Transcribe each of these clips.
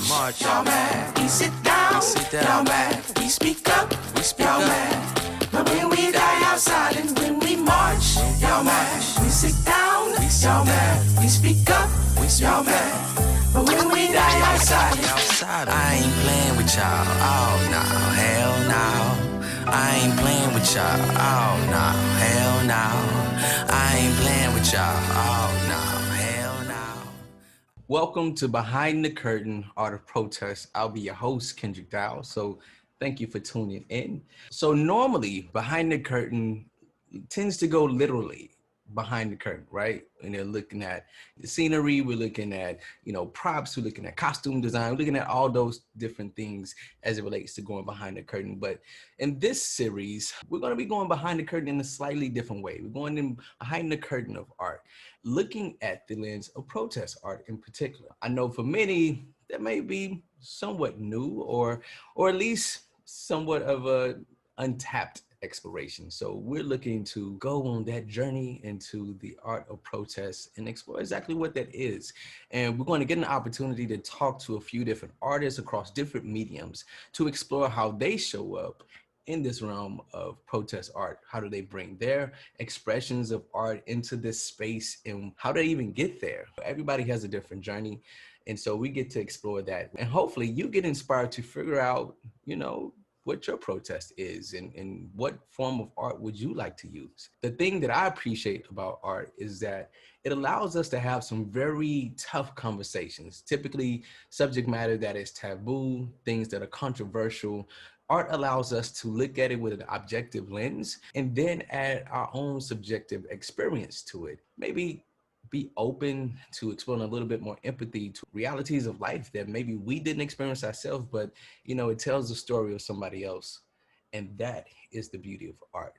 march, y'all mad. We sit down, y'all mad. We speak up, y'all mad. But when we die outside and when we march, y'all mad. We sit down, y'all mad. We speak up, y'all mad. But when we die outside, I ain't playing with y'all. Oh no, hell no. I ain't playing with y'all. Oh no, hell no. I ain't playing with y'all. Oh no, hell no. Welcome to Behind the Curtain, Art of Protest. I'll be your host, Kendrick Dial. So thank you for tuning in. So normally, Behind the Curtain tends to go literally behind the curtain, right? And they're looking at the scenery, we're looking at, props, we're looking at costume design, we're looking at all those different things as it relates to going behind the curtain. But in this series, we're going to be going behind the curtain in a slightly different way. We're going in behind the curtain of art, looking at the lens of protest art in particular. I know for many, that may be somewhat new or at least somewhat of a untapped exploration. So we're looking to go on that journey into the art of protest and explore exactly what that is. And we're going to get an opportunity to talk to a few different artists across different mediums to explore how they show up in this realm of protest art. How do they bring their expressions of art into this space and how do they even get there? Everybody has a different journey. And so we get to explore that. And hopefully you get inspired to figure out, what your protest is and what form of art would you like to use. The thing that I appreciate about art is that it allows us to have some very tough conversations, typically subject matter that is taboo, things that are controversial. Art allows us to look at it with an objective lens and then add our own subjective experience to it. Maybe be open to exploring a little bit more empathy to realities of life that maybe we didn't experience ourselves, but it tells the story of somebody else. And that is the beauty of art.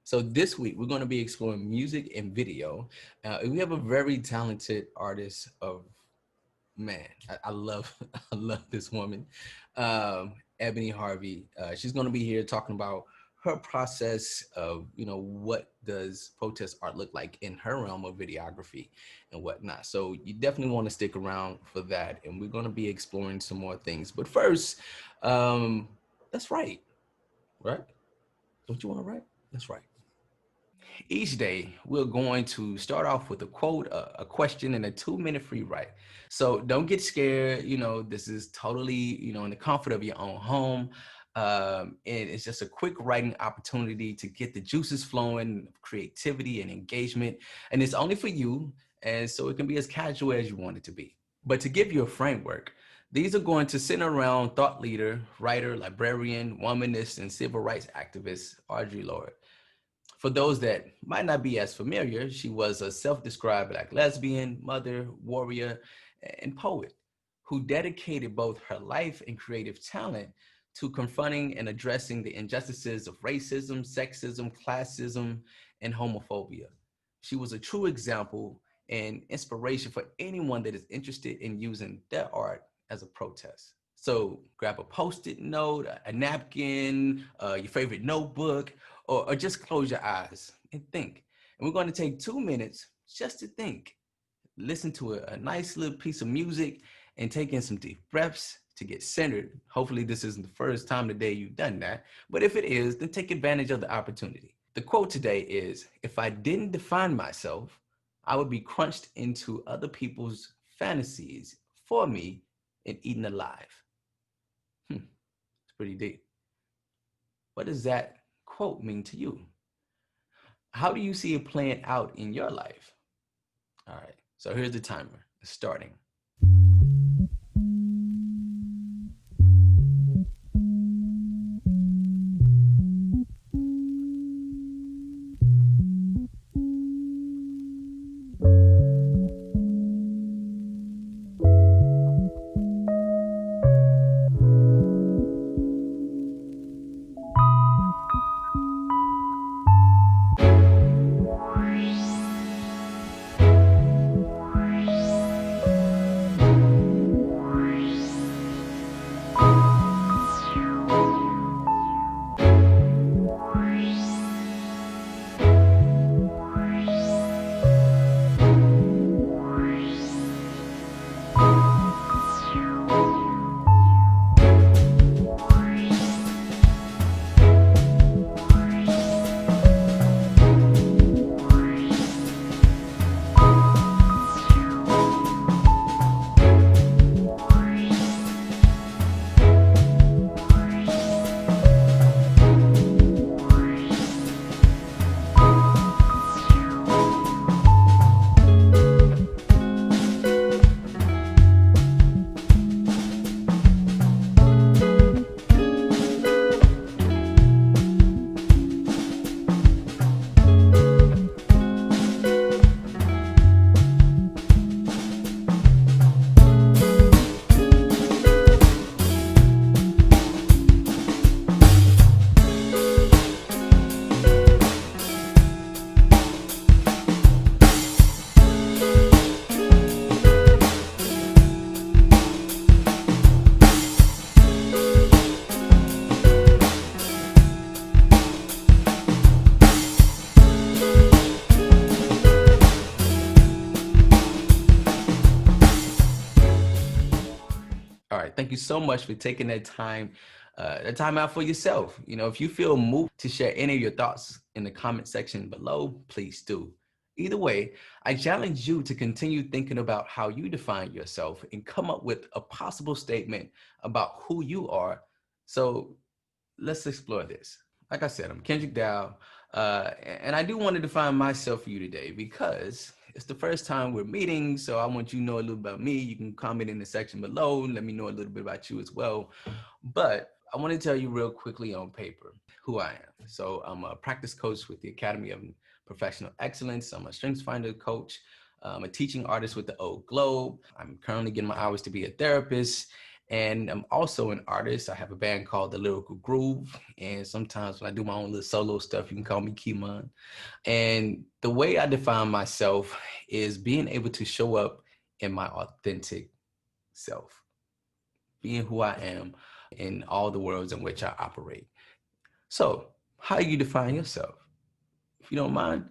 So this week, we're going to be exploring music and video. And we have a very talented artist I love this woman, Eboni Harvey. She's going to be here talking about her process of, what does protest art look like in her realm of videography and whatnot. So you definitely want to stick around for that. And we're going to be exploring some more things. But first, let's write, right? Don't you want to write? Let's write. Each day, we're going to start off with a quote, a question, and a 2-minute free write. So don't get scared. This is totally, in the comfort of your own home. And it's just a quick writing opportunity to get the juices flowing, creativity and engagement. And it's only for you. And so it can be as casual as you want it to be. But to give you a framework, these are going to center around thought leader, writer, librarian, womanist, and civil rights activist, Audre Lorde. For those that might not be as familiar, she was a self-described Black lesbian, mother, warrior, and poet who dedicated both her life and creative talent to confronting and addressing the injustices of racism, sexism, classism, and homophobia. She was a true example and inspiration for anyone that is interested in using their art as a protest. So grab a Post-it note, a napkin, your favorite notebook, or just close your eyes and think. And we're going to take 2 minutes just to think. Listen to a nice little piece of music and take in some deep breaths to get centered. Hopefully this isn't the first time today you've done that, but if it is, then take advantage of the opportunity. The quote today is, "If I didn't define myself, I would be crunched into other people's fantasies for me and eaten alive." It's pretty deep. What does that quote mean to you? How do you see it playing out in your life? All right, so here's the timer. It's starting. right. Thank you so much for taking that time out for yourself. You know, if you feel moved to share any of your thoughts in the comment section below, please do. Either way, I challenge you to continue thinking about how you define yourself and come up with a possible statement about who you are. So let's explore this. Like I said, I'm Kendrick Dial, and I do want to define myself for you today because it's the first time we're meeting, so I want you to know a little about me. You can comment in the section below and let me know a little bit about you as well. But I want to tell you real quickly on paper who I am. So I'm a practice coach with the Academy of Professional Excellence. I'm a StrengthsFinder coach. I'm a teaching artist with the Old Globe. I'm currently getting my hours to be a therapist. And I'm also an artist. I have a band called The Lyrical Groove. And sometimes when I do my own little solo stuff, you can call me Kimon. And the way I define myself is being able to show up in my authentic self, being who I am in all the worlds in which I operate. So how do you define yourself? If you don't mind,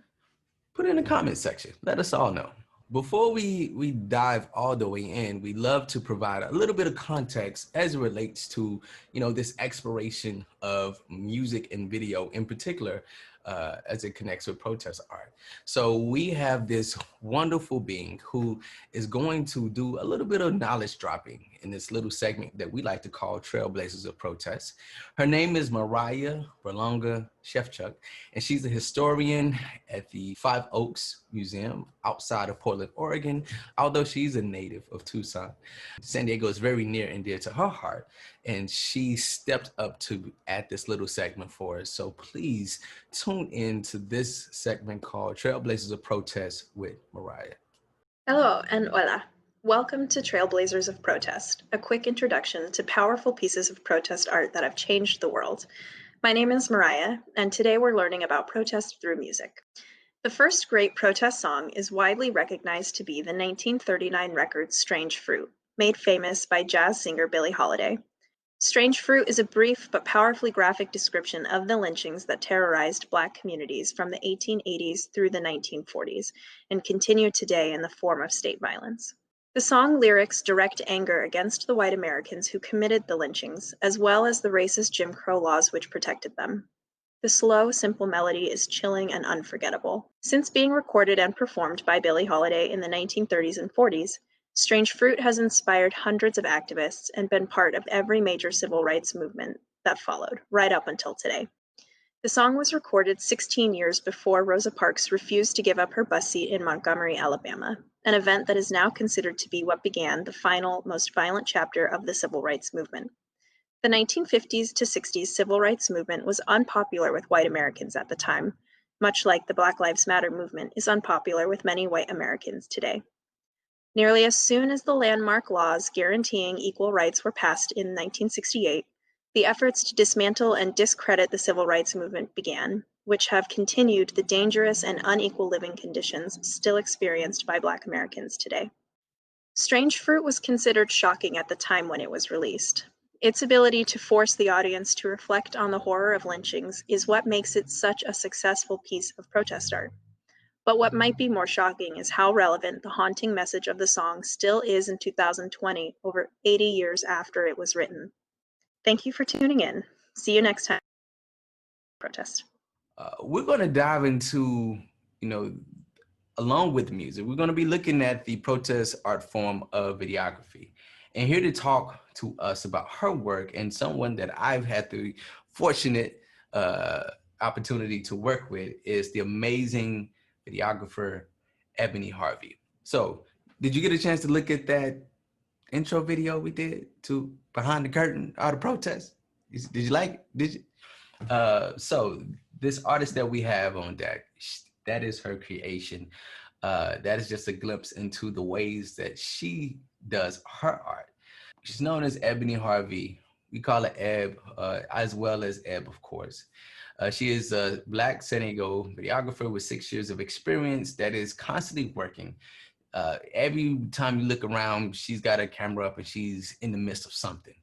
put it in the comment section. Let us all know. Before we dive all the way in, we love to provide a little bit of context as it relates to, you know, this exploration of music and video in particular, as it connects with protest art. So we have this wonderful being who is going to do a little bit of knowledge dropping in this little segment that we like to call Trailblazers of Protest. Her name is Mariah Berlanga-Shevchuk, and she's a historian at the Five Oaks Museum outside of Portland, Oregon, although she's a native of Tucson. San Diego is very near and dear to her heart, and she stepped up to add this little segment for us. So please tune in to this segment called Trailblazers of Protest with Mariah. Hello and hola. Welcome to Trailblazers of Protest, a quick introduction to powerful pieces of protest art that have changed the world. My name is Mariah, and today we're learning about protest through music. The first great protest song is widely recognized to be the 1939 record Strange Fruit, made famous by jazz singer Billie Holiday. Strange Fruit is a brief but powerfully graphic description of the lynchings that terrorized Black communities from the 1880s through the 1940s and continue today in the form of state violence. The song lyrics direct anger against the white Americans who committed the lynchings, as well as the racist Jim Crow laws which protected them. The slow, simple melody is chilling and unforgettable. Since being recorded and performed by Billie Holiday in the 1930s and 40s, Strange Fruit has inspired hundreds of activists and been part of every major civil rights movement that followed, right up until today. The song was recorded 16 years before Rosa Parks refused to give up her bus seat in Montgomery, Alabama, an event that is now considered to be what began the final, most violent chapter of the civil rights movement. The 1950s to 60s civil rights movement was unpopular with white Americans at the time, much like the Black Lives Matter movement is unpopular with many white Americans today. Nearly as soon as the landmark laws guaranteeing equal rights were passed in 1968, the efforts to dismantle and discredit the civil rights movement began, which have continued the dangerous and unequal living conditions still experienced by Black Americans today. Strange Fruit was considered shocking at the time when it was released. Its ability to force the audience to reflect on the horror of lynchings is what makes it such a successful piece of protest art. But what might be more shocking is how relevant the haunting message of the song still is in 2020, over 80 years after it was written. Thank you for tuning in. See you next time. Protest. We're going to dive into, along with music, we're going to be looking at the protest art form of videography. And here to talk to us about her work and someone that I've had the fortunate opportunity to work with is the amazing videographer, Eboni Harvey. So did you get a chance to look at that intro video we did to Behind the Curtain, Art of Protest? Did you like it? Did you? So this artist that we have on deck, that is her creation. That is just a glimpse into the ways that she does her art. She's known as Eboni Harvey. We call her Eb, as well as Eb, of course. She is a Black San Diego videographer with 6 years of experience that is constantly working. Every time you look around, she's got her camera up and she's in the midst of something.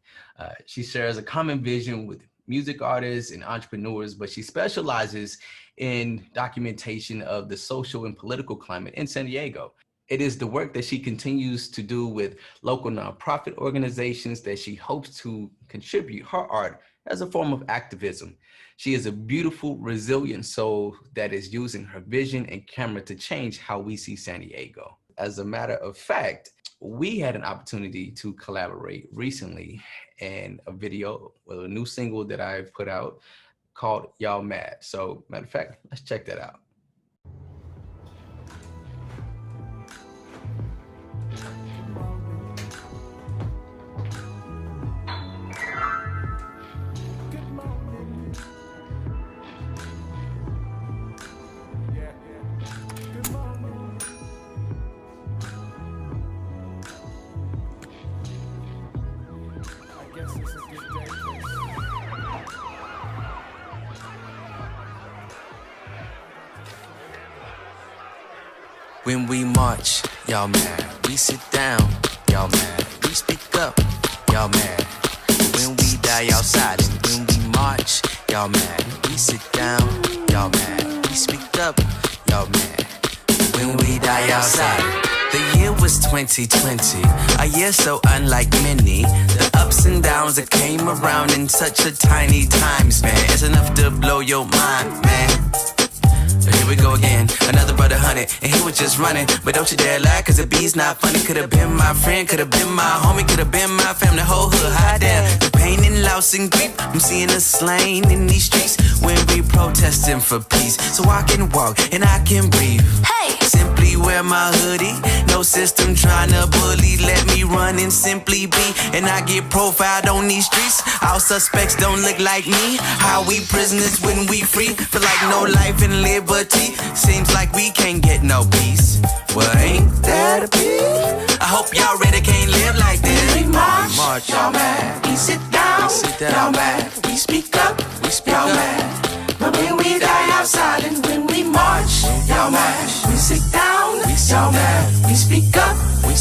She shares a common vision with music artists and entrepreneurs, but she specializes in documentation of the social and political climate in San Diego. It is the work that she continues to do with local nonprofit organizations that she hopes to contribute her art as a form of activism. She is a beautiful, resilient soul that is using her vision and camera to change how we see San Diego. As a matter of fact, we had an opportunity to collaborate recently in a video with a new single that I've put out called Y'all Mad. So matter of fact, let's check that out. When we march, y'all mad. We sit down, y'all mad. We speak up, y'all mad. When we die outside and when we march, y'all mad. We sit down, y'all mad. We speak up, y'all mad. When we die outside. The year was 2020, a year so unlike many. The ups and downs that came around in such a tiny time span. It's enough to blow your mind, man. So here we go again, another brother hunted, and he was just running. But don't you dare lie, cause the beat's not funny. Could've been my friend, could've been my homie, could've been my family, the whole hood, hot damn. The pain and loss and grief, I'm seeing us slain in these streets when we protesting for peace. So I can walk and I can breathe. Hey! Simply wear my hoodie, no system trying to bully. Let me run and simply be, and I get profiled on these streets. All suspects don't look like me. How we prisoners when we free? Feel like no life and liberty. Seems like we can't get no peace. Well, ain't that a peace? I hope y'all ready, can't live like this. We march, y'all mad. We sit down, y'all mad. We speak up, y'all mad. But when we die outside and when we march, y'all mad. We sit down, y'all mad. We speak up,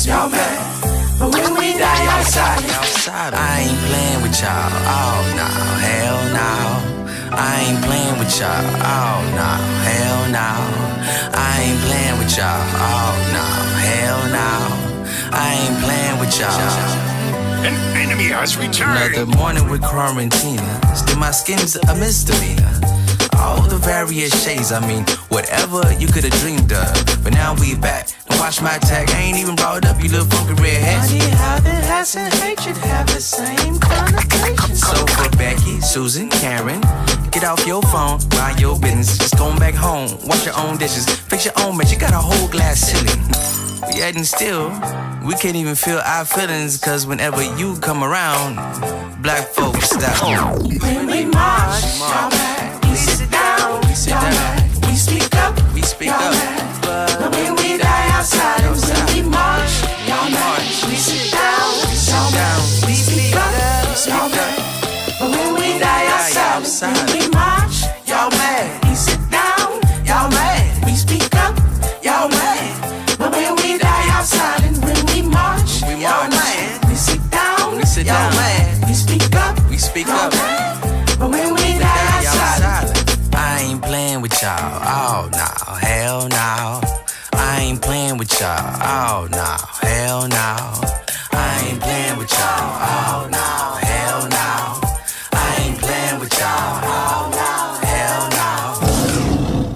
y'all mad. But when we die outside, I ain't playing with y'all. Oh no, hell no. I ain't playing with y'all. Oh no, hell no. I ain't playing with y'all. Oh no, hell no. I ain't playing with y'all. An enemy has returned. Another morning with quarantina. Still my skin's a misdemeanor. All the various shades, I mean, whatever you could have dreamed of. But now we back. Watch my tag, I ain't even brought up, you little funky redhead. funny how the hass and hatred have the same connotation. So for Becky, Susan, Karen, get off your phone, mind your business. Just going back home, wash your own dishes, fix your own mess. You got a whole glass ceiling. Yet and still, we can't even feel our feelings, cause whenever you come around, black folks stop. When we march, y'all mad. We sit down, y'all mad. We speak up, speak y'all up. mad. But when we die outside and when we march, y'all mad. We sit down, y'all mad. We speak up, y'all mad. But when we die outside and when we march, y'all mad. We sit down, y'all mad. We speak up, y'all mad. But when we die outside and when we march, y'all mad. We sit down, y'all mad. We speak up, but when we die outside, I ain't playing with y'all. Oh no, hell no. I ain't playing with y'all. Oh no, hell no. I ain't playing with y'all. Oh no, hell no. I ain't playing with y'all. Oh no, hell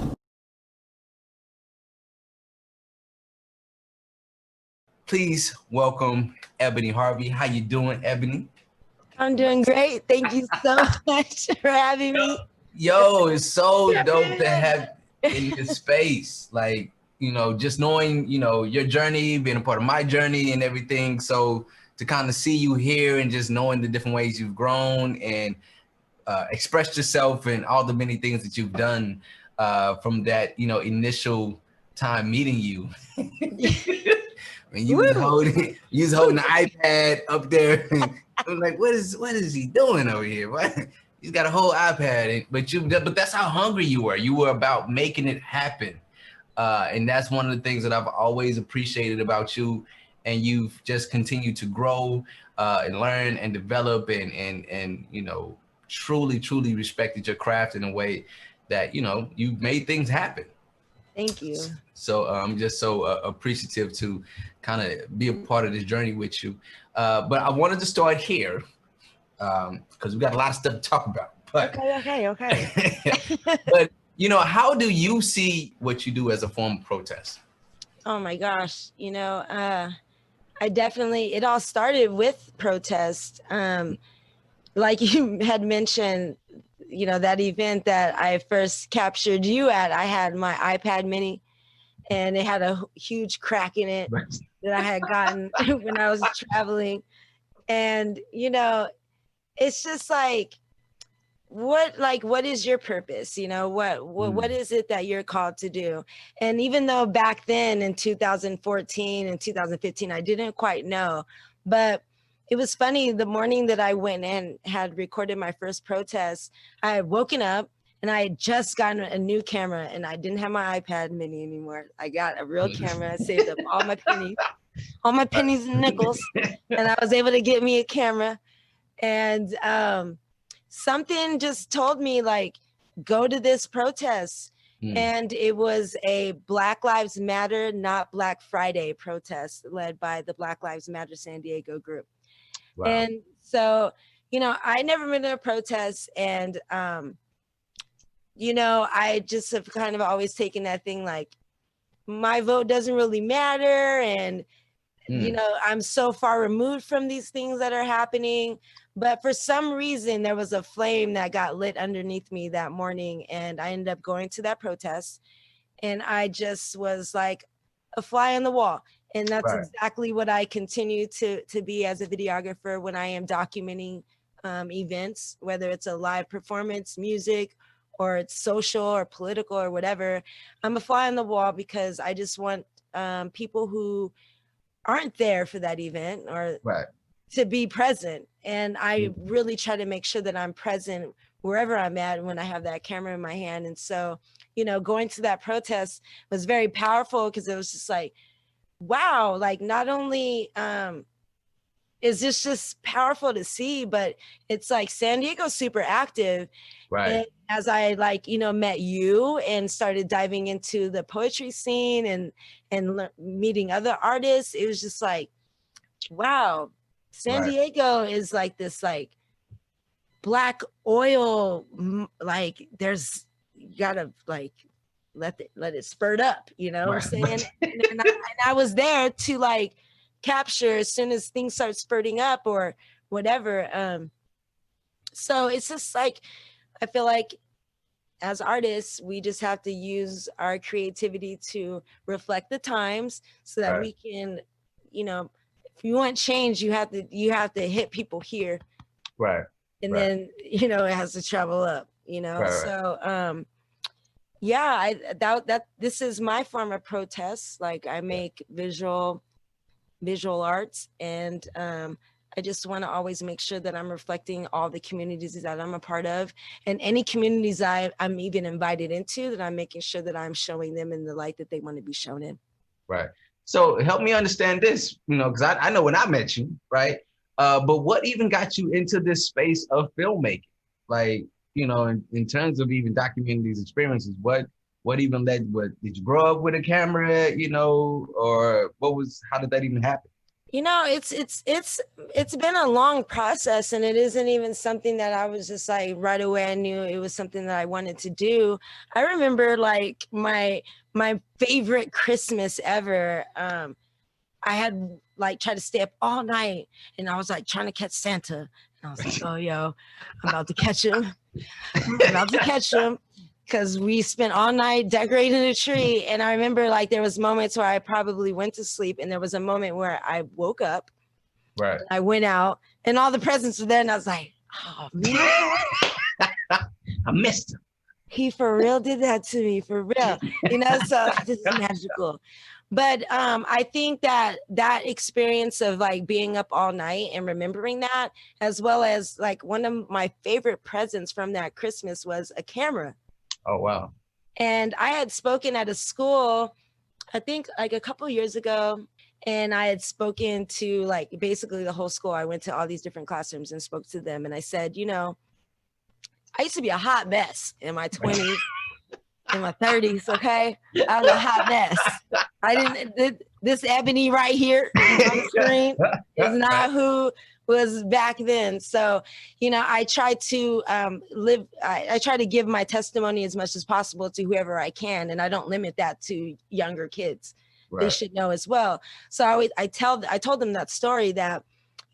no. Please welcome Eboni Harvey. How you doing, Ebony? I'm doing great. Thank you so much for having me. Yo, it's so dope to have in this space. Like, you know, just knowing, you know, your journey, being a part of my journey and everything. So to kind of see you here and just knowing the different ways you've grown and expressed yourself and all the many things that you've done from that, you know, initial time meeting you. When you was holding the iPad up there. I'm like, what is he doing over here? What? He's got a whole iPad, but that's how hungry you were. You were about making it happen. And that's one of the things that I've always appreciated about you. And you've just continued to grow and learn and develop and you know, truly respected your craft in a way that, you know, you've made things happen. Thank you. So I'm just so appreciative to kind of be a part of this journey with you. But I wanted to start here because we got a lot of stuff to talk about. But Okay. but you know, how do you see what you do as a form of protest? Oh my gosh, you know, I definitely, it all started with protest. Like you had mentioned, you know, that event that I first captured you at, I had my iPad mini and it had a huge crack in it that I had gotten when I was traveling. And, you know, it's just like, what is your purpose? You know, what is it that you're called to do? And even though back then in 2014 and 2015, I didn't quite know, but it was funny, the morning that I went and had recorded my first protest, I had woken up and I had just gotten a new camera and I didn't have my iPad mini anymore. I got a real camera. I saved up all my pennies and nickels, and I was able to get me a camera. And something just told me, like, go to this protest. And it was a Black Lives Matter, not Black Friday protest led by the Black Lives Matter San Diego group. Wow. And so, you know, I never been to a protest, and, you know, I just have kind of always taken that thing like, my vote doesn't really matter. And, you know, I'm so far removed from these things that are happening. But for some reason, there was a flame that got lit underneath me that morning. And I ended up going to that protest. And I just was like a fly on the wall. And that's exactly what I continue to be as a videographer when I am documenting events, whether it's a live performance, music, or it's social or political or whatever. I'm a fly on the wall because I just want people who aren't there for that event or to be present. And I really try to make sure that I'm present wherever I'm at when I have that camera in my hand. And so, you know, going to that protest was very powerful because it was just like, wow, like not only is this just powerful to see, but it's like San Diego's super active. And as I like, you know, met you and started diving into the poetry scene and meeting other artists, it was just like, wow, San Diego is like this like black oil, like there's, you gotta like let it spurt up, you know what I'm saying? And I was there to like capture as soon as things start spurting up or whatever. So it's just like, I feel like as artists, we just have to use our creativity to reflect the times so that we can, you know, if you want change, you have to hit people here. And then, you know, it has to travel up, you know? So, yeah, this is my form of protest. Like I make visual arts, and I just want to always make sure that I'm reflecting all the communities that I'm a part of, and any communities I'm even invited into, that I'm making sure that I'm showing them in the light that they want to be shown in. So help me understand this, you know, because I know when I met you, but what even got you into this space of filmmaking? Like, you know, in terms of even documenting these experiences, what even led, did you grow up with a camera, you know, or how did that even happen? You know, it's been a long process, and it isn't even something that I was just like right away I knew it was something that I wanted to do. I remember like my favorite Christmas ever. I had like tried to stay up all night, and I was like trying to catch Santa, and I was like, oh yo, I'm about to catch him. Because we spent all night decorating the tree. And I remember like there was moments where I probably went to sleep, and there was a moment where I woke up, I went out, and all the presents were there, and I was like, oh man, I missed him. He for real did that to me, for real, you know. So this is magical. But I think that experience of like being up all night and remembering that, as well as like one of my favorite presents from that Christmas was a camera. Oh, wow. And I had spoken at a school, I think like a couple of years ago, and I had spoken to like basically the whole school. I went to all these different classrooms and spoke to them. And I said, you know, I used to be a hot mess in my 20s. in my 30s, okay? I was a hot mess. This Ebony right here on the screen is not who was back then. So, you know, I try to I try to give my testimony as much as possible to whoever I can, and I don't limit that to younger kids. Right. They should know as well. So I told them that story that,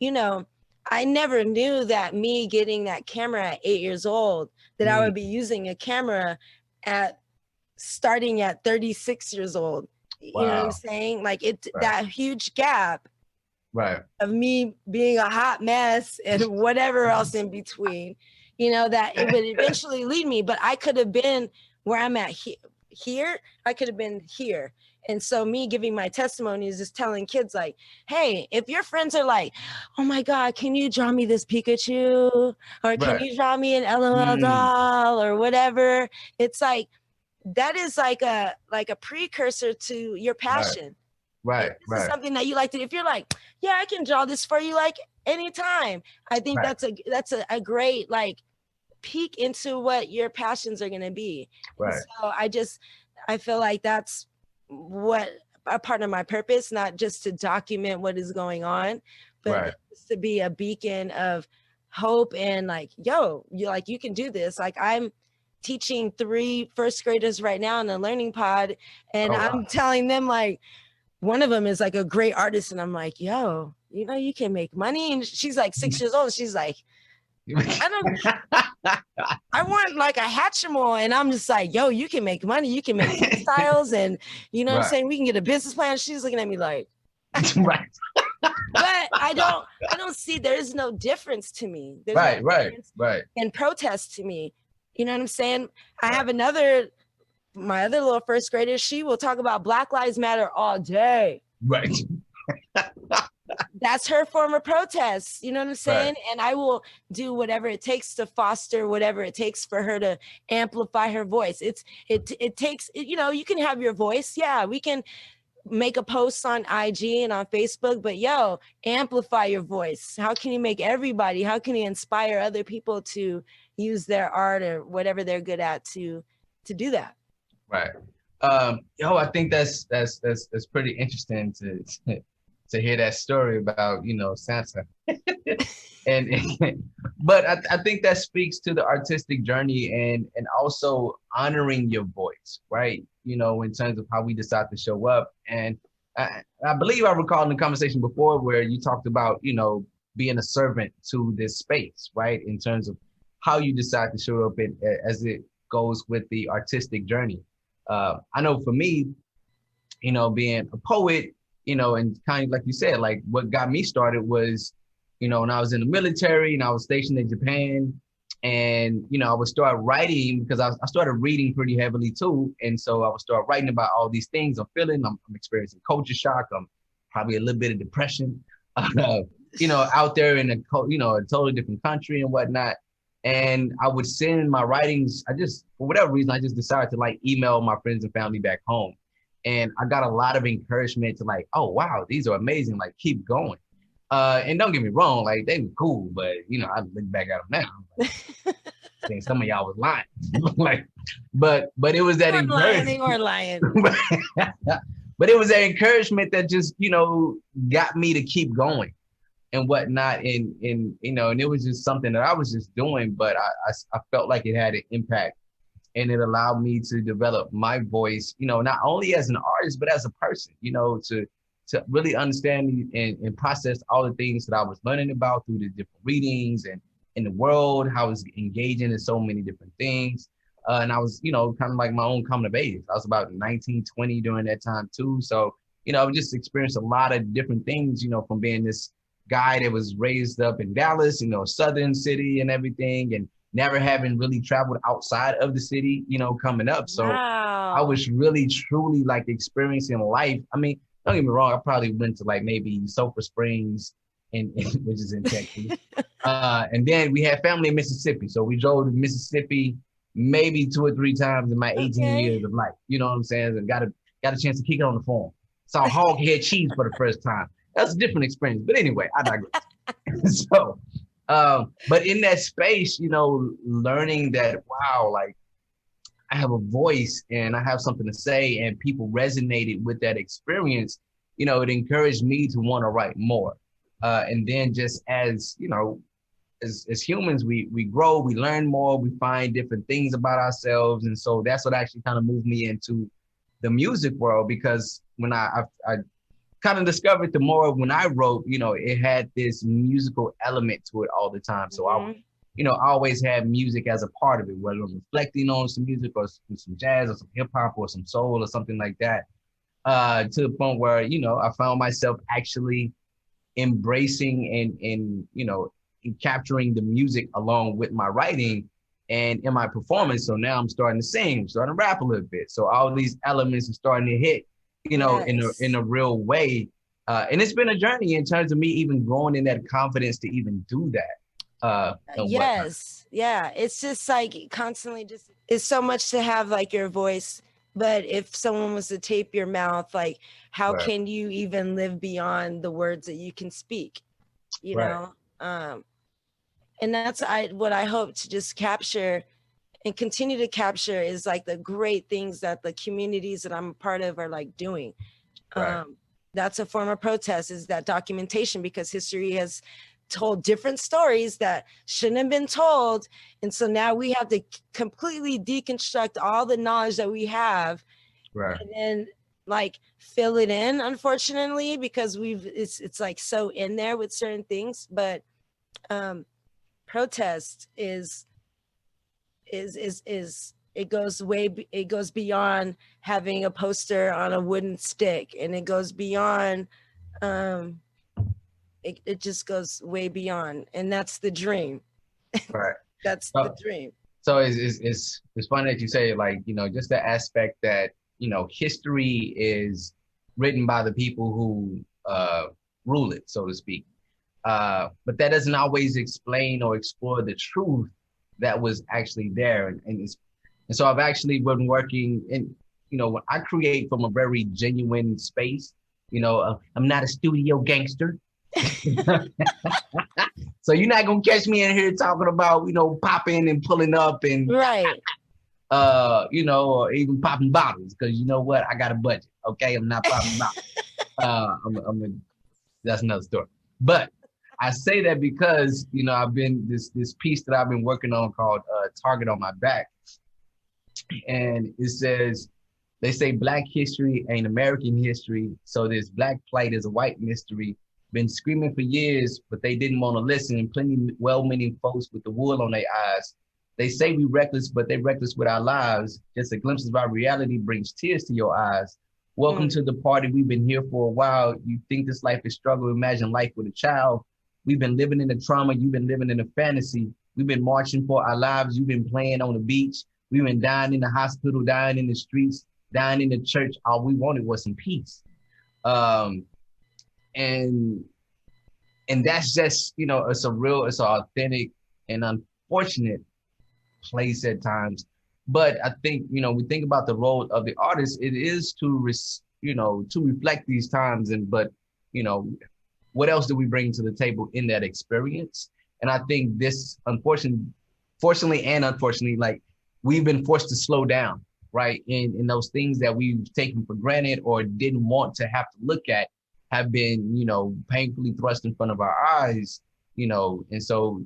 you know, I never knew that me getting that camera at 8 years old, that I would be using a camera starting at 36 years old. Wow. You know what I'm saying? Like that huge gap of me being a hot mess and whatever else in between, you know, that it would eventually lead me, but I could have been where I'm at here. I could have been here. And so me giving my testimony is just telling kids like, hey, if your friends are like, oh my God, can you draw me this Pikachu? Or can you draw me an LOL doll or whatever? It's like, that is like a precursor to your passion. Right. This is something that you like to, if you're like, yeah, I can draw this for you like anytime. I think that's a great like peek into what your passions are going to be. Right. So I feel like that's what a part of my purpose, not just to document what is going on, but to be a beacon of hope and like, yo, you can do this. Like I'm teaching 3 first graders right now in the learning pod, and I'm telling them like, one of them is like a great artist, and I'm like, yo, you know, you can make money. And she's like 6 years old. She's like, I want like a Hatchimal, and I'm just like, yo, you can make money. You can make textiles, and you know what I'm saying? We can get a business plan. She's looking at me like, But I don't see, there is no difference to me. There's no difference in protest to me. You know what I'm saying? I have my other little first grader, she will talk about Black Lives Matter all day. Right. That's her form of protest. You know what I'm saying? And I will do whatever it takes to foster whatever it takes for her to amplify her voice. It takes, you know, you can have your voice. Yeah, we can make a post on IG and on Facebook, but yo, amplify your voice. How can you how can you inspire other people to use their art or whatever they're good at to do that? Right. I think that's pretty interesting to hear that story about, you know, Santa. But I think that speaks to the artistic journey and also honoring your voice, right? You know, in terms of how we decide to show up. And I believe I recall in the conversation before where you talked about, you know, being a servant to this space, right? In terms of how you decide to show up as it goes with the artistic journey. I know for me, you know, being a poet, you know, and kind of like you said, like what got me started was, you know, when I was in the military and I was stationed in Japan, and, you know, I would start writing because I started reading pretty heavily too. And so I would start writing about all these things I'm feeling. I'm experiencing culture shock. I'm probably a little bit of depression, you know, out there in a totally different country and whatnot. And I would send my writings. For whatever reason, I just decided to like email my friends and family back home. And I got a lot of encouragement to like, oh, wow, these are amazing. Like, keep going. And don't get me wrong, like they were cool, but you know, I look back at them now. Like, I think some of y'all was lying. Like, but it was that encouragement. They weren't lying. But it was that encouragement that just, you know, got me to keep going and whatnot. And you know, and it was just something that I was just doing, but I felt like it had an impact, and it allowed me to develop my voice, you know, not only as an artist, but as a person, you know, to really understand and process all the things that I was learning about through the different readings and in the world, how I was engaging in so many different things. And I was, you know, kind of like my own coming of age. I was about 19, 20 during that time too. So, you know, I just experienced a lot of different things, you know, from being this guy that was raised up in Dallas, you know, southern city and everything, and never having really traveled outside of the city, you know, coming up. So I was really, truly like experiencing life. I mean, don't get me wrong, I probably went to like maybe Sulphur Springs, which is in Texas. And then we had family in Mississippi. So we drove to Mississippi maybe 2 or 3 times in my 18 years of life. You know what I'm saying? And got a chance to kick it on the farm. Saw hog head cheese for the first time. That's a different experience. But anyway, I digress. So, but in that space, you know, learning that, wow, like I have a voice and I have something to say and people resonated with that experience, you know, it encouraged me to want to write more. And then just as, you know, as humans, we grow, we learn more, we find different things about ourselves. And so that's what actually kind of moved me into the music world, because when I kind of discovered the more when I wrote, you know, it had this musical element to it all the time. So I, you know, I always had music as a part of it, whether I'm reflecting on some music or some jazz or some hip hop or some soul or something like that, to the point where, you know, I found myself actually embracing and you know, capturing the music along with my writing and in my performance. So now I'm starting to sing, I'm starting to rap a little bit. So all these elements are starting to hit, you know, in a real way. And it's been a journey in terms of me even growing in that confidence to even do that. Yes. Yeah. It's just like constantly just, it's so much to have like your voice, but if someone was to tape your mouth, like how can you even live beyond the words that you can speak, you know? And that's what I hope to just capture and continue to capture is like the great things that the communities that I'm a part of are like doing. That's a form of protest, is that documentation, because history has told different stories that shouldn't have been told. And so now we have to completely deconstruct all the knowledge that we have and then like fill it in, unfortunately, because it's like so in there with certain things. But protest is it goes beyond having a poster on a wooden stick, and it goes beyond it just goes way beyond, and that's the dream. That's the dream. So it's funny that you say, like, you know, just the aspect that, you know, history is written by the people who rule it, so to speak. But that doesn't always explain or explore the truth that was actually there. And so I've actually been working in, you know, when I create from a very genuine space, you know, I'm not a studio gangster. So you're not gonna catch me in here talking about, you know, popping and pulling up and you know, or even popping bottles, because you know what, I got a budget. Okay, I'm not popping bottles. That's another story. But I say that because, you know, I've been this piece that I've been working on called Target on My Back, and it says, they say Black history ain't American history, so this Black plight is a white mystery. Been screaming for years, but they didn't want to listen, and plenty well-meaning folks with the wool on their eyes. They say we reckless, but they reckless with our lives. Just a glimpse of our reality brings tears to your eyes. Welcome to the party. We've been here for a while. You think this life is struggle? Imagine life with a child. We've been living in the trauma. You've been living in a fantasy. We've been marching for our lives. You've been playing on the beach. We've been dying in the hospital, dying in the streets, dying in the church. All we wanted was some peace. And that's just, you know, it's an authentic and unfortunate place at times. But I think, you know, we think about the role of the artist, it is to, you know, to reflect these times. But, you know, what else do we bring to the table in that experience? And I think this, fortunately and unfortunately, like, we've been forced to slow down, right? In those things that we've taken for granted or didn't want to have to look at have been, you know, painfully thrust in front of our eyes, you know. And so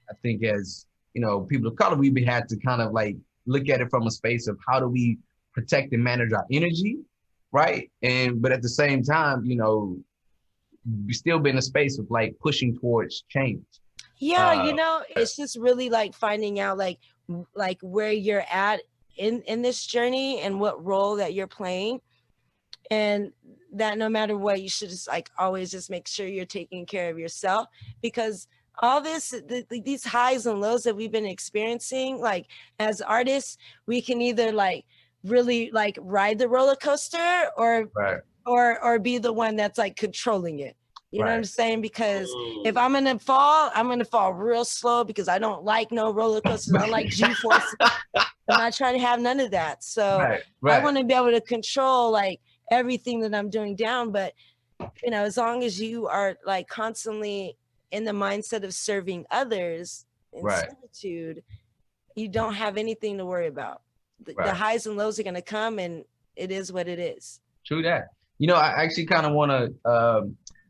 I think as, you know, people of color, we've had to kind of like look at it from a space of how do we protect and manage our energy, right? But at the same time, you know, we still been in a space of like pushing towards change. Yeah, you know, it's just really like finding out like where you're at in this journey and what role that you're playing. And that no matter what, you should just like always just make sure you're taking care of yourself, because all this, these highs and lows that we've been experiencing, like as artists, we can either like really like ride the roller coaster or be the one that's like controlling it. You know what I'm saying? Because if I'm gonna fall real slow, because I don't like no roller coasters. I like G-force. I'm not trying to have none of that. So I want to be able to control like everything that I'm doing down. But you know, as long as you are like constantly in the mindset of serving others in servitude, you don't have anything to worry about. the highs and lows are going to come, and it is what it is. True that. You know, I actually kind of want to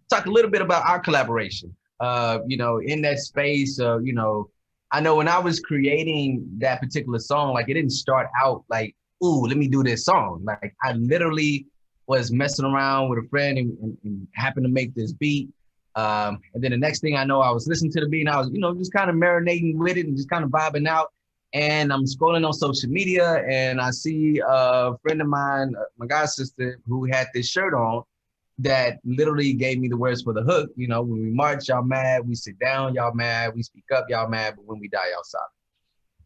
talk a little bit about our collaboration. You know, in that space of, you know, I know when I was creating that particular song, like it didn't start out like, ooh, let me do this song. Like I literally was messing around with a friend and happened to make this beat. And then the next thing I know, I was listening to the beat and I was, you know, just kind of marinating with it and just kind of vibing out. And I'm scrolling on social media and I see a friend of mine, my god sister, who had this shirt on that literally gave me the words for the hook. You know, when we march, y'all mad. We sit down, y'all mad. We speak up, y'all mad. But when we die, y'all solid.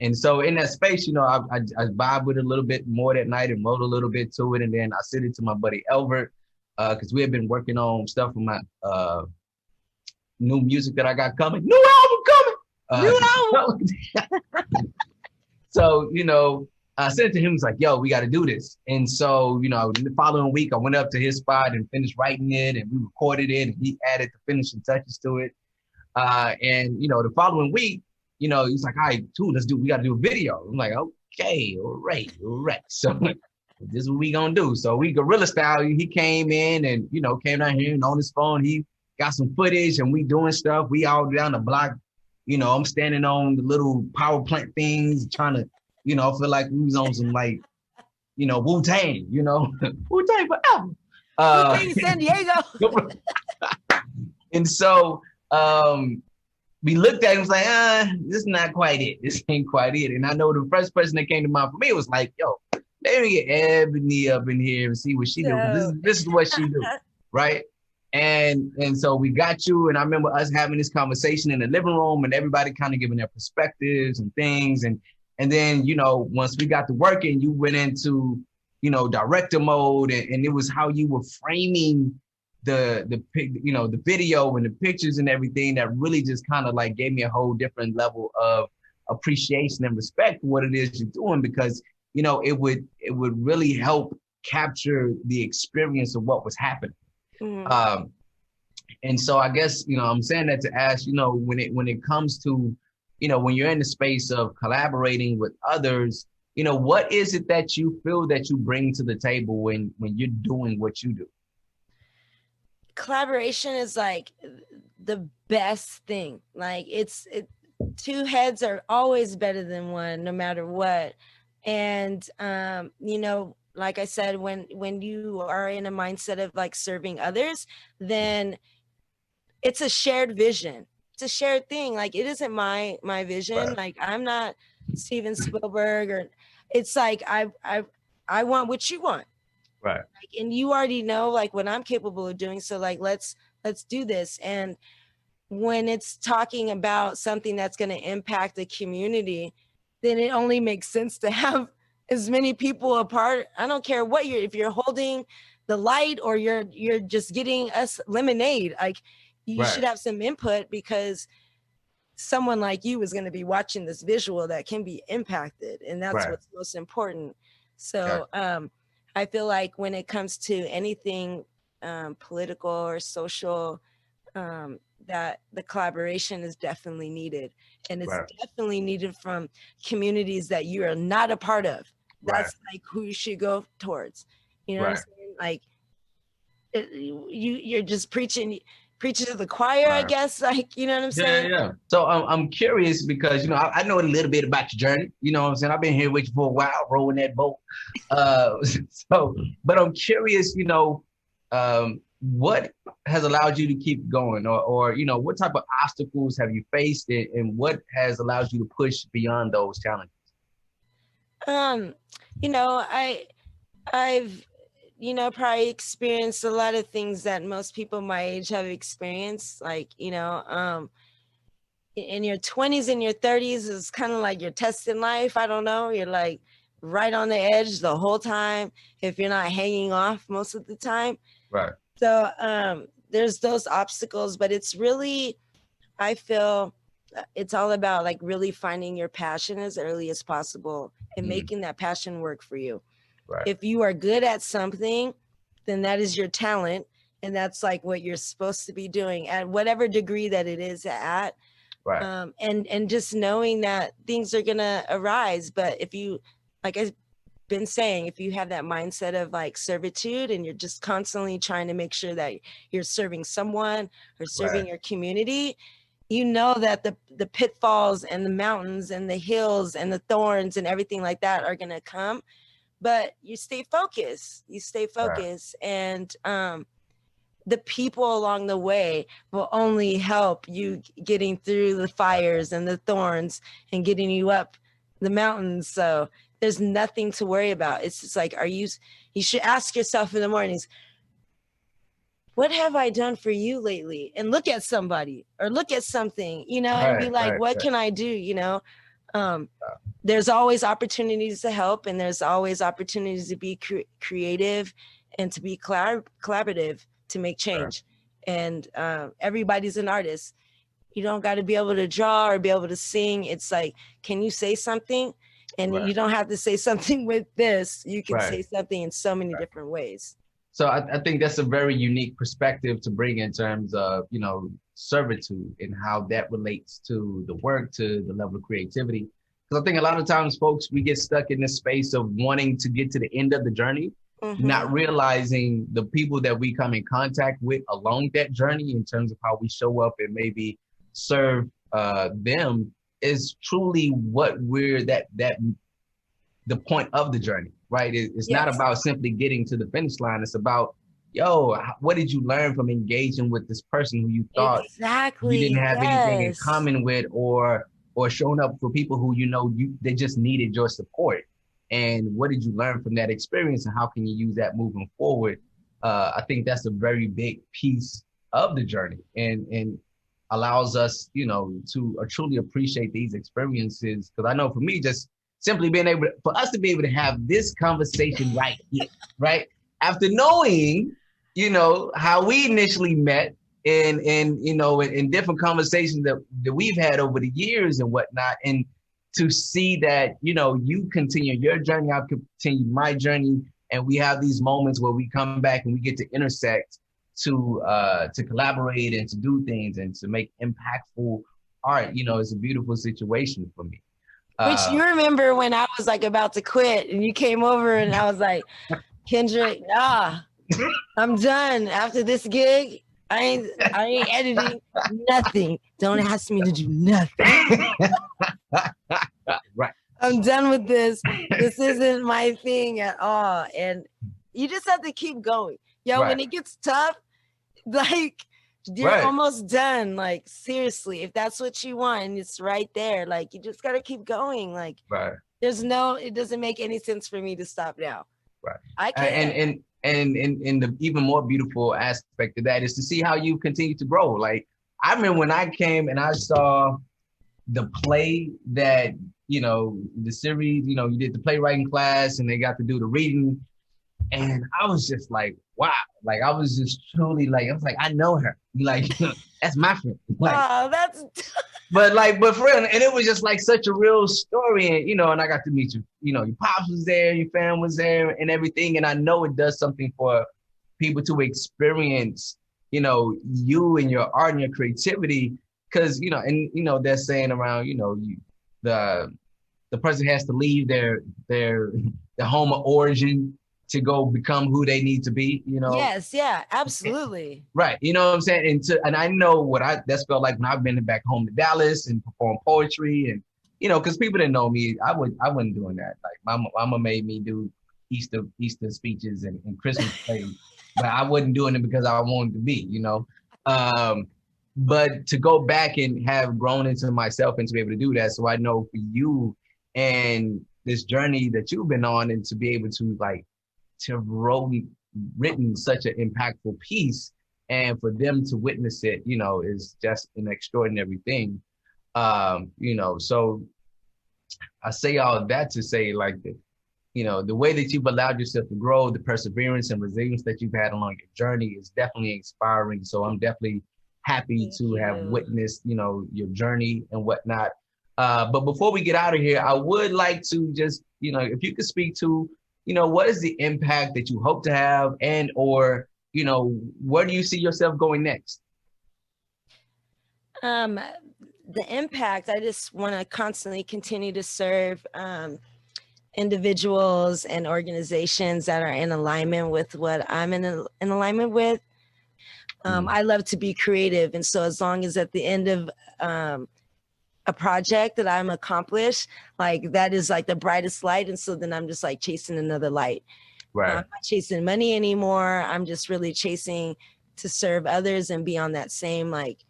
And so in that space, you know, I vibe with it a little bit more that night and wrote a little bit to it. And then I sent it to my buddy Elbert because we had been working on stuff for my new music that I got coming. New album coming. New album. So, you know, I said it to him, it's like, yo, we got to do this. And so, you know, the following week, I went up to his spot and finished writing it and we recorded it and he added the finishing touches to it. And, you know, the following week, you know, he's like, all right, cool, we got to do a video. I'm like, okay, all right. So this is what we going to do. So we guerrilla style, he came in and, you know, came down here and on his phone, he got some footage and we doing stuff. We all down the block. You know, I'm standing on the little power plant things, trying to, you know, feel like we was on some like, you know, Wu-Tang, you know, Wu-Tang forever. Wu-Tang San Diego. And so we looked at it and was like, this is not quite it. This ain't quite it. And I know the first person that came to mind for me was like, yo, let me get Ebony up in here and see what she do. This is what she do, right? And so we got you, and I remember us having this conversation in the living room and everybody kind of giving their perspectives and things. And then, you know, once we got to working, you went into, you know, director mode and it was how you were framing the you know, the video and the pictures and everything that really just kind of like gave me a whole different level of appreciation and respect for what it is you're doing, because, you know, it would really help capture the experience of what was happening. Mm-hmm. And so I guess, you know, I'm saying that to ask, you know, when it comes to, you know, when you're in the space of collaborating with others, you know, what is it that you feel that you bring to the table when you're doing what you do? Collaboration is like the best thing. Like two heads are always better than one, no matter what. And, you know, like I said, when you are in a mindset of like serving others, then it's a shared vision. It's a shared thing. Like it isn't my vision. Right. Like I'm not Steven Spielberg, or it's like I want what you want. Right. Like, and you already know like what I'm capable of doing. So like let's do this. And when it's talking about something that's going to impact the community, then it only makes sense to have as many people a part. I don't care what if you're holding the light or you're just getting us lemonade, like you should have some input, because someone like you is going to be watching this visual that can be impacted. And that's what's most important. So I feel like when it comes to anything political or social, that the collaboration is definitely needed. And it's definitely needed from communities that you are not a part of. That's like who you should go towards. You know what I'm saying? Like you're just preaching to the choir, I guess. Like, you know what I'm saying? Yeah. So I'm curious because, you know, I know a little bit about your journey. You know what I'm saying? I've been here with you for a while, rowing that boat. But I'm curious, you know, what has allowed you to keep going, or you know, what type of obstacles have you faced, and what has allowed you to push beyond those challenges? You know, I've you know, probably experienced a lot of things that most people my age have experienced. Like, you know, in your 20s and your 30s is kind of like you're testing life. I don't know. You're like right on the edge the whole time if you're not hanging off most of the time. Right. So there's those obstacles, but it's really, I feel it's all about like really finding your passion as early as possible and making that passion work for you. Right. If you are good at something, then that is your talent. And that's like what you're supposed to be doing at whatever degree that it is at. Right. And just knowing that things are going to arise. But if you, like I been saying, if you have that mindset of like servitude and you're just constantly trying to make sure that you're serving someone or serving your community, you know that the pitfalls and the mountains and the hills and the thorns and everything like that are going to come, but you stay focused. And the people along the way will only help you getting through the fires and the thorns and getting you up the mountains. So there's nothing to worry about. It's just like, you should ask yourself in the mornings, what have I done for you lately? And look at somebody or look at something, and be like, what can I do? There's always opportunities to help, and there's always opportunities to be creative and to be collaborative to make change. And everybody's an artist. You don't got to be able to draw or be able to sing. It's like, can you say something? And you don't have to say something with this. You can say something in so many different ways. So I think that's a very unique perspective to bring in terms of, servitude and how that relates to the work, to the level of creativity. Because I think a lot of times, folks, we get stuck in this space of wanting to get to the end of the journey, not realizing the people that we come in contact with along that journey in terms of how we show up and maybe serve them is truly what we're the point of the journey, right? It's not about simply getting to the finish line. It's about, what did you learn from engaging with this person who you thought you didn't have anything in common with, or showing up for people who, they just needed your support. And what did you learn from that experience, and how can you use that moving forward? I think that's a very big piece of the journey, and allows us, to truly appreciate these experiences. Because I know for me, just simply for us to be able to have this conversation right here, right? After knowing, how we initially met in different conversations that we've had over the years and whatnot, and to see that, you continue your journey, I continue my journey, and we have these moments where we come back and we get to intersect to collaborate and to do things and to make impactful art, it's a beautiful situation for me. Which you remember when I was like about to quit and you came over and I was like, Kendrick, I'm done after this gig. I ain't editing nothing. Don't ask me to do nothing. Right. I'm done with this. This isn't my thing at all. And you just have to keep going. When it gets tough, like you're almost done. Like seriously, if that's what you want and it's right there, like you just gotta keep going. Like it doesn't make any sense for me to stop now. Right. I can't. And the even more beautiful aspect of that is to see how you continue to grow. Like I remember when I came and I saw the play that, the series, you did the playwriting class and they got to do the reading. And I was just like, wow. Like, I was just truly like, I was like, I know her. Like, that's my friend. Like, that's... but for real, and it was just like such a real story. And, and I got to meet you, your pops was there, your fam was there and everything. And I know it does something for people to experience, you and your art and your creativity. Cause, they're saying around, the person has to leave their home of origin to go become who they need to be, Yes, yeah, absolutely. Right, you know what I'm saying? And I know what that's felt like when I've been back home to Dallas and performed poetry, and because people didn't know me, I wasn't doing that. Like my mama made me do Easter speeches and Christmas plays, but I wasn't doing it because I wanted to be, But to go back and have grown into myself and to be able to do that, so I know for you and this journey that you've been on, and to be able to to have written such an impactful piece, and for them to witness it, is just an extraordinary thing. So I say all that to say the way that you've allowed yourself to grow, the perseverance and resilience that you've had along your journey is definitely inspiring. So I'm definitely happy to have witnessed, your journey and whatnot. But before we get out of here, I would like to just, if you could speak to, what is the impact that you hope to have, and, or, where do you see yourself going next? The impact, I just want to constantly continue to serve and individuals and organizations that are in alignment with what I'm in alignment with. I love to be creative. And so as long as at the end of a project that I'm accomplished, like that is like the brightest light. And so then I'm just like chasing another light. Right. I'm not chasing money anymore. I'm just really chasing to serve others and be on that same like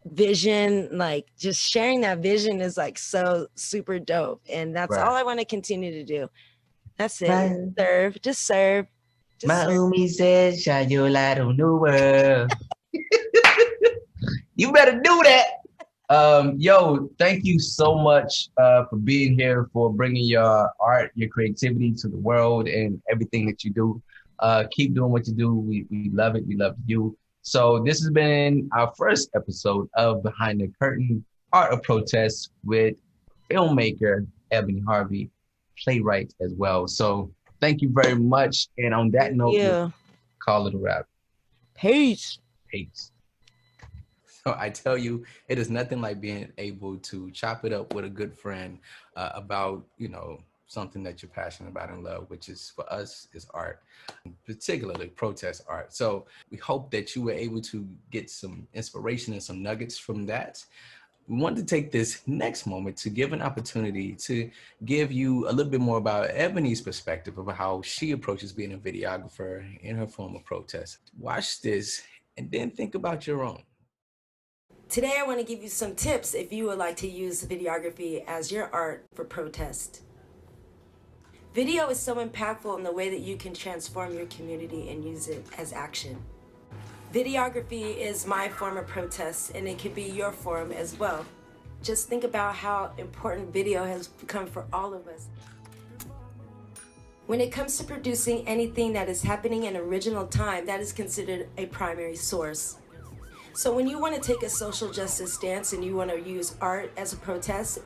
vision. Like just sharing that vision is like so super dope. And that's all I want to continue to do. That's it. Right. Serve, just serve. My Umi said, shine your light on the world. You better do that. Yo, thank you so much for being here, for bringing your art, your creativity to the world and everything that you do. Keep doing what you do. We love it. We love you. So this has been our first episode of Behind the Curtain, Art of Protest with filmmaker Eboni Harvey, playwright as well. So thank you very much. And on that note, we'll call it a wrap. Peace. Peace. So I tell you, it is nothing like being able to chop it up with a good friend about, you know, something that you're passionate about and love, which is for us is art, particularly protest art. So we hope that you were able to get some inspiration and some nuggets from that. We wanted to take this next moment to give an opportunity to give you a little bit more about Ebony's perspective of how she approaches being a videographer in her form of protest. Watch this and then think about your own. Today I want to give you some tips if you would like to use videography as your art for protest. Video is so impactful in the way that you can transform your community and use it as action. Videography is my form of protest, and it can be your form as well. Just think about how important video has become for all of us. When it comes to producing anything that is happening in original time, that is considered a primary source. So when you want to take a social justice stance and you want to use art as a protest,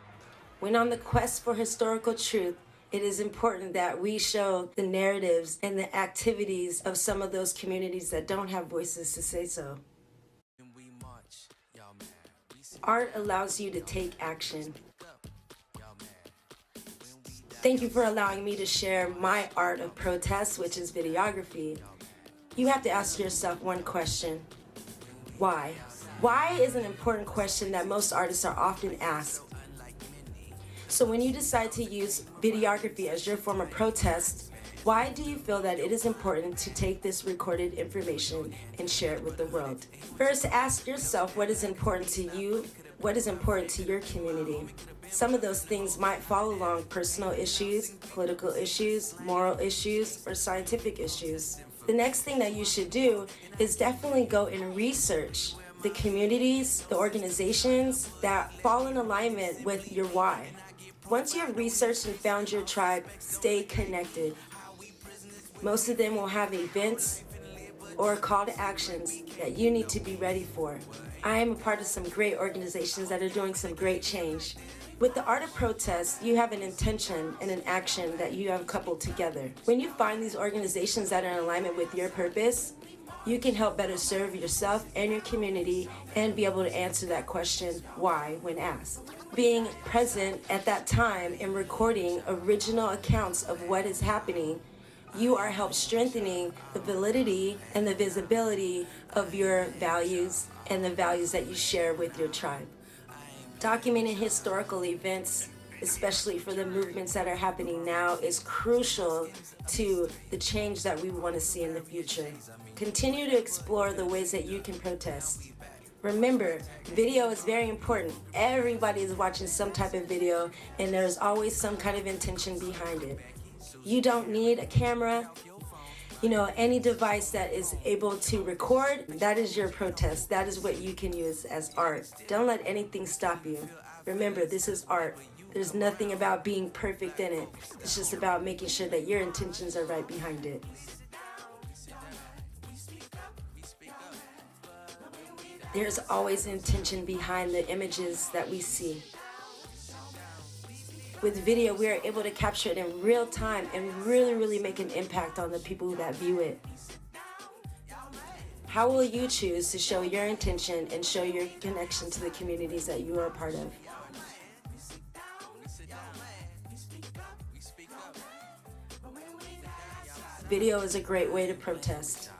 when on the quest for historical truth, it is important that we show the narratives and the activities of some of those communities that don't have voices to say so. Art allows you to take action. Thank you for allowing me to share my art of protest, which is videography. You have to ask yourself one question. Why? Why is an important question that most artists are often asked. So when you decide to use videography as your form of protest, why do you feel that it is important to take this recorded information and share it with the world? First, ask yourself what is important to you, what is important to your community. Some of those things might fall along personal issues, political issues, moral issues, or scientific issues. The next thing that you should do is definitely go and research the communities, the organizations that fall in alignment with your why. Once you have researched and found your tribe, stay connected. Most of them will have events or call to actions that you need to be ready for. I am a part of some great organizations that are doing some great change. With the art of protest, you have an intention and an action that you have coupled together. When you find these organizations that are in alignment with your purpose, you can help better serve yourself and your community and be able to answer that question, why, when asked. Being present at that time and recording original accounts of what is happening, you are helped strengthening the validity and the visibility of your values and the values that you share with your tribe. Documenting historical events, especially for the movements that are happening now, is crucial to the change that we want to see in the future. Continue to explore the ways that you can protest. Remember, video is very important. Everybody is watching some type of video, and there's always some kind of intention behind it. You don't need a camera. Any device that is able to record, that is your protest. That is what you can use as art. Don't let anything stop you. Remember, this is art. There's nothing about being perfect in it. It's just about making sure that your intentions are right behind it. There's always intention behind the images that we see. With video, we are able to capture it in real time and really, really make an impact on the people that view it. How will you choose to show your intention and show your connection to the communities that you are a part of? Video is a great way to protest.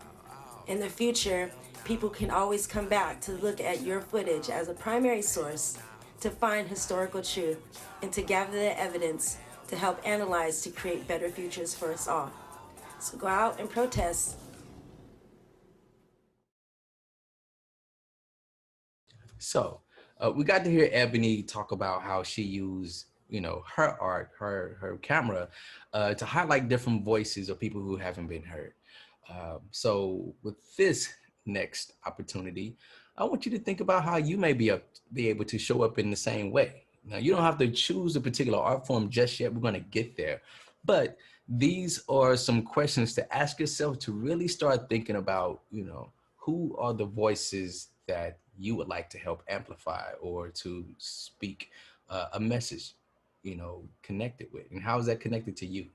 In the future, people can always come back to look at your footage as a primary source to find historical truth and to gather the evidence to help analyze to create better futures for us all. So go out and protest. So we got to hear Ebony talk about how she used, her art, her camera, to highlight different voices of people who haven't been heard. So with this next opportunity, I want you to think about how you may be able to show up in the same way. Now, you don't have to choose a particular art form just yet. We're going to get there. But these are some questions to ask yourself to really start thinking about, who are the voices that you would like to help amplify or to speak a message, connected with, and how is that connected to you?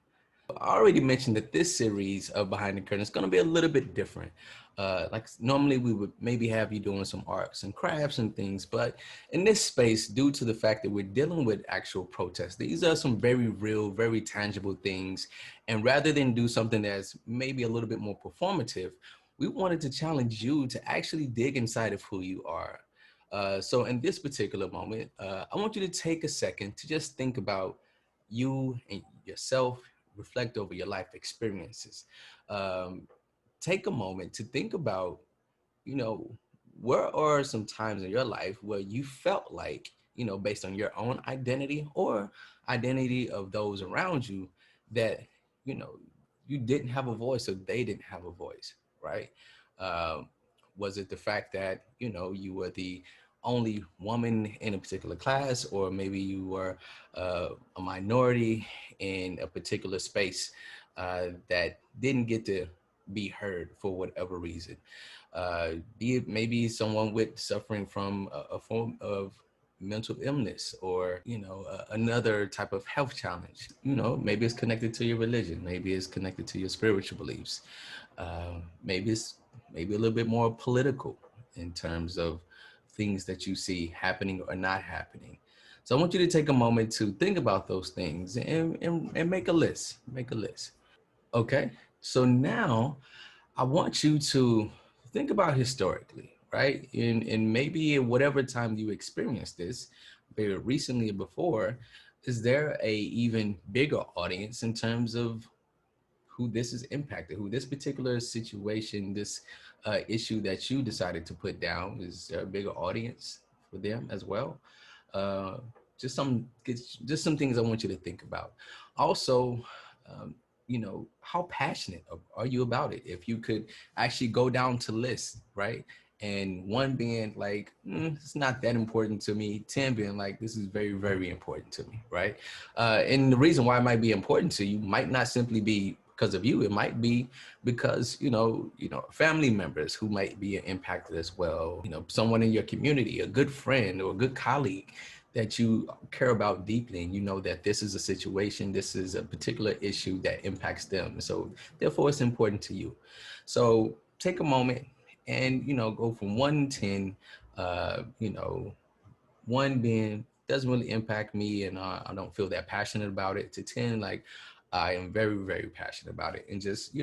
I already mentioned that this series of Behind the Curtain is going to be a little bit different. Like normally we would maybe have you doing some arts and crafts and things, but in this space, due to the fact that we're dealing with actual protests, these are some very real, very tangible things. And rather than do something that's maybe a little bit more performative, we wanted to challenge you to actually dig inside of who you are. So in this particular moment, I want you to take a second to just think about you and yourself, reflect over your life experiences. Take a moment to think about, where are some times in your life where you felt like, based on your own identity or identity of those around you, that, you didn't have a voice or they didn't have a voice, right? Was it the fact that, you were the only woman in a particular class, or maybe you were a minority in a particular space that didn't get to be heard for whatever reason? Be it maybe someone with suffering from a form of mental illness, or another type of health challenge. Maybe it's connected to your religion, maybe it's connected to your spiritual beliefs, maybe it's a little bit more political in terms of things that you see happening or not happening. So I want you to take a moment to think about those things and make a list. Okay, so now I want you to think about historically, right? And maybe in whatever time you experienced this, very recently or before, is there a even bigger audience in terms of who this is impacted, who this particular situation, this issue that you decided to put down, is there a bigger audience for them as well? Just some things I want you to think about. Also, how passionate are you about it? If you could actually go down to list, right? And 1 being like, it's not that important to me. 10 being like, this is very, very important to me, right? And the reason why it might be important to you might not simply be because of you. It might be because, family members who might be impacted as well. Someone in your community, a good friend or a good colleague that you care about deeply, and you know that this is a situation, this is a particular issue that impacts them. So therefore it's important to you. So take a moment and, go from 1 to 10, 1 being doesn't really impact me and I don't feel that passionate about it, to 10, like I am very, very passionate about it. And just,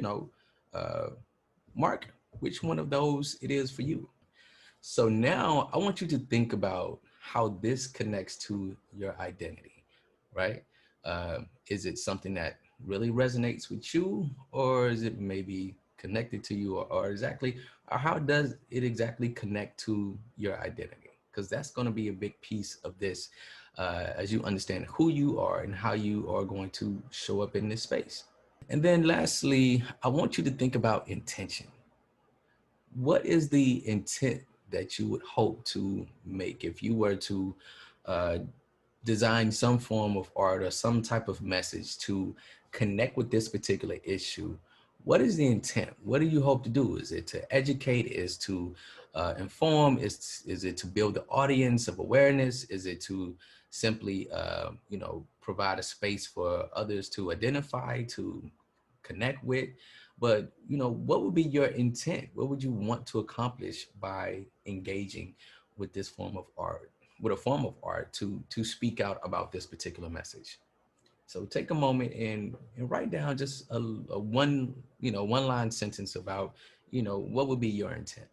mark which one of those it is for you. So now I want you to think about how this connects to your identity, right? Is it something that really resonates with you, or is it maybe connected to you, or how does it exactly connect to your identity? Because that's going to be a big piece of this as you understand who you are and how you are going to show up in this space. And then lastly, I want you to think about intention. What is the intent that you would hope to make if you were to design some form of art or some type of message to connect with this particular issue? What is the intent? What do you hope to do? Is it to educate? Is to inform? Is it to build the audience of awareness? Is it to simply, provide a space for others to identify, to connect with? But, what would be your intent? What would you want to accomplish by engaging with this form of art, with a form of art to speak out about this particular message? So take a moment and write down just a one line sentence about, what would be your intent.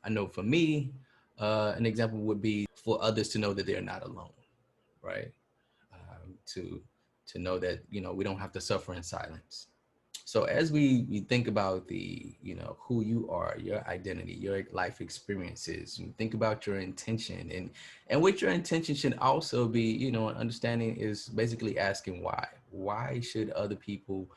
I know for me, an example would be for others to know that they're not alone, right? To know that, we don't have to suffer in silence. So as we think about the, who you are, your identity, your life experiences, you think about your intention, and what your intention should also be, understanding is basically asking why. Why should other people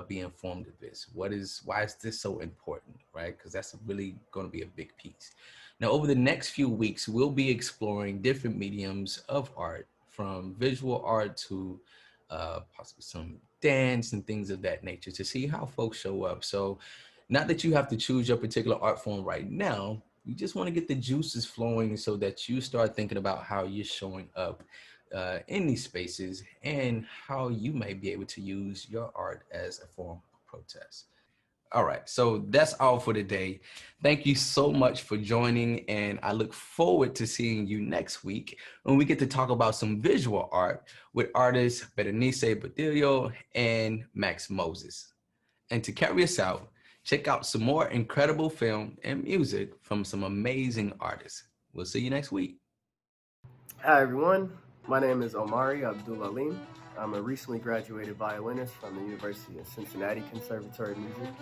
be informed of this? Why is this so important, right? Because that's really going to be a big piece. Now, over the next few weeks, we'll be exploring different mediums of art, from visual art to possibly some dance and things of that nature, to see how folks show up. So not that you have to choose your particular art form right now, you just want to get the juices flowing so that you start thinking about how you're showing up in these spaces and how you may be able to use your art as a form of protest. All right, so that's all for today. Thank you so much for joining, and I look forward to seeing you next week when we get to talk about some visual art with artists Berenice Badillo and Max Moses. And to carry us out, check out some more incredible film and music from some amazing artists. We'll see you next week. Hi everyone, my name is Omari Abdul-Alim. I'm a recently graduated violinist from the University of Cincinnati Conservatory of Music.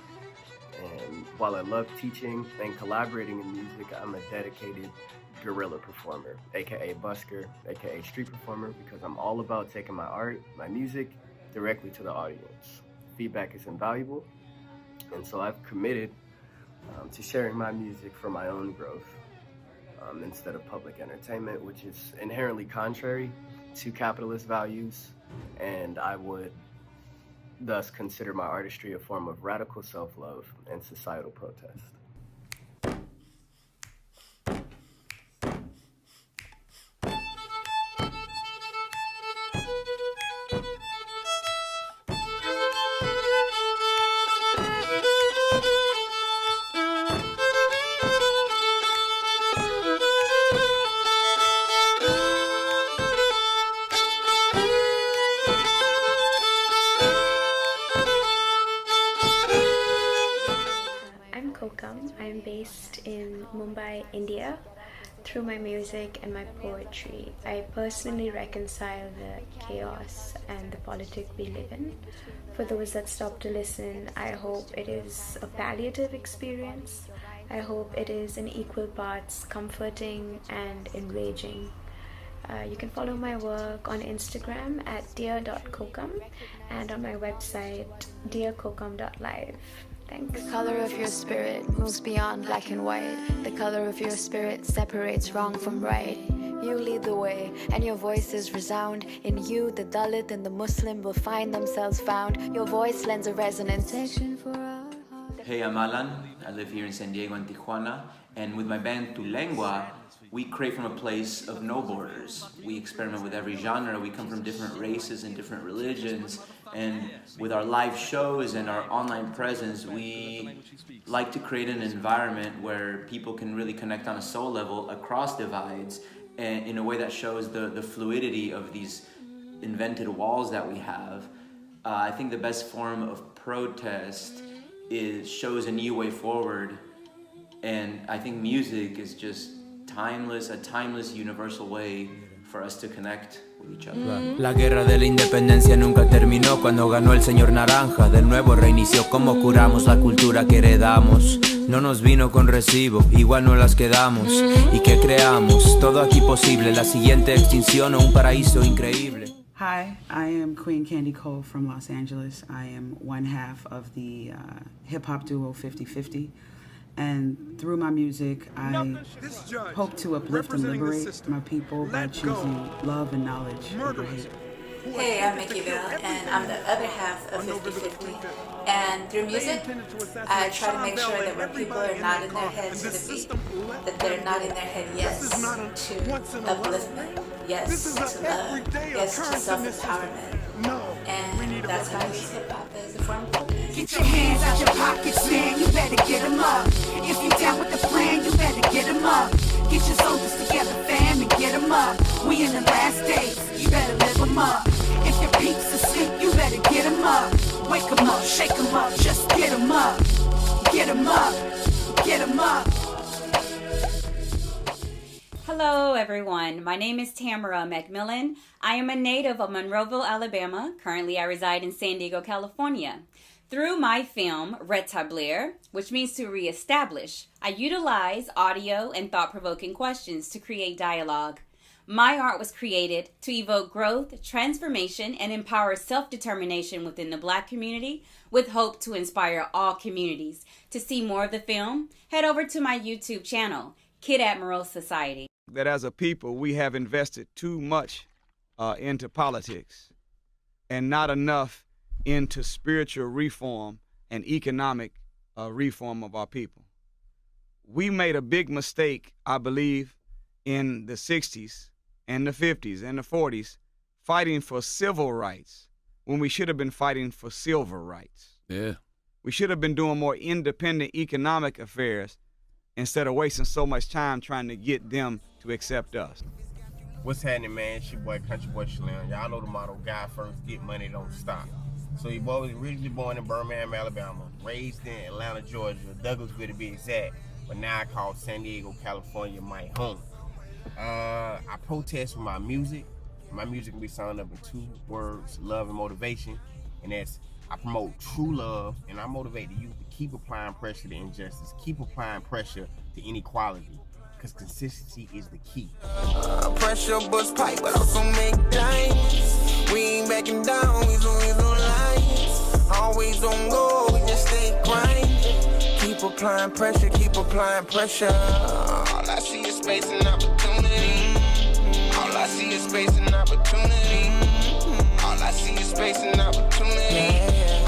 And while I love teaching and collaborating in music, I'm a dedicated guerrilla performer, aka busker, aka street performer, because I'm all about taking my art, my music, directly to the audience. Feedback is invaluable, and so I've committed to sharing my music for my own growth instead of public entertainment, which is inherently contrary to capitalist values, and I would thus consider my artistry a form of radical self-love and societal protest. I'm based in Mumbai, India. Through my music and my poetry, I personally reconcile the chaos and the politics we live in. For those that stop to listen, I hope it is a palliative experience. I hope it is in equal parts comforting and enraging. You can follow my work on Instagram at dear.kokam and on my website dearkokam.live. Thanks. The color of your spirit moves beyond black and white. The color of your spirit separates wrong from right. You lead the way, and your voices resound. In you, the Dalit and the Muslim will find themselves found. Your voice lends a resonance. Hey, I'm Alan. I live here in San Diego and Tijuana. And with my band Tulengua, we create from a place of no borders. We experiment with every genre. We come from different races and different religions. And with our live shows and our online presence, we like to create an environment where people can really connect on a soul level across divides, and in a way that shows the fluidity of these invented walls that we have. I think the best form of protest shows a new way forward. And I think music is just a timeless universal way for us to connect with each other. La guerra de la independencia nunca terminó cuando ganó el señor Naranja. De nuevo reinició como curamos la cultura que heredamos. No nos vino con recibo, igual no las quedamos. ¿Y qué creamos? Todo aquí posible, la siguiente extinción o un paraíso increíble. Hi, I am Queen Kandi Cole from Los Angeles. I am one half of the hip-hop duo 50/50. And through my music, I hope to uplift and liberate my people by choosing love and knowledge over hate. Hey, I'm Miki Vale, and I'm the other half of 50/50. And through music, I try to make sure that when people are nodding their heads to the beat, that they're nodding their head yes to upliftment, yes to love, yes to self-empowerment. And that's how I use hip-hop as a form of protest. Get your hands out your pockets, man, you better get them up. If you down with the plan, you better get them up. Get your shoulders together, fam, and get them up. We in the last days, you better live them up. If If your peeps asleep, you better get 'em up. Wake 'em up, shake 'em up, just get 'em up. Get 'em up, get 'em up. Hello everyone, my name is Tamara McMillian. I am a native of Monroeville, Alabama. Currently I reside in San Diego, California. Through my film, Rétablir, which means to reestablish, I utilize audio and thought-provoking questions to create dialogue. My art was created to evoke growth, transformation, and empower self-determination within the Black community with hope to inspire all communities. To see more of the film, head over to my YouTube channel, Kid Admiral Society. That as a people, we have invested too much into politics and not enough into spiritual reform and economic reform of our people. We made a big mistake, I believe, in the 60s and the 50s and the 40s, fighting for civil rights when we should have been fighting for silver rights. Yeah. We should have been doing more independent economic affairs instead of wasting so much time trying to get them to accept us. What's happening, man? It's your boy, Country Boy Shalem. Y'all know the motto, God first, get money, don't stop. So your boy was originally born in Birmingham, Alabama, raised in Atlanta, Georgia, Douglasville to be exact, but now I call San Diego, California my home. I protest with my music. My music can be summed up in 2 words, love and motivation, and that's I promote true love, and I motivate the youth to keep applying pressure to injustice, keep applying pressure to inequality, because consistency is the key. Pressure bust pipe, but also make dimes. We ain't backing down, we always on lines. Always on go, we just stay grind. Keep applying pressure, keep applying pressure. All I see is space and opportunity. All I see is space and opportunity. All I see is space and opportunity.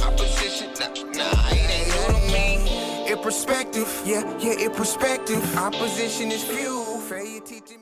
Opposition, nah, it ain't new to me. In perspective, yeah, in perspective. Opposition is few. Fair, you teaching me.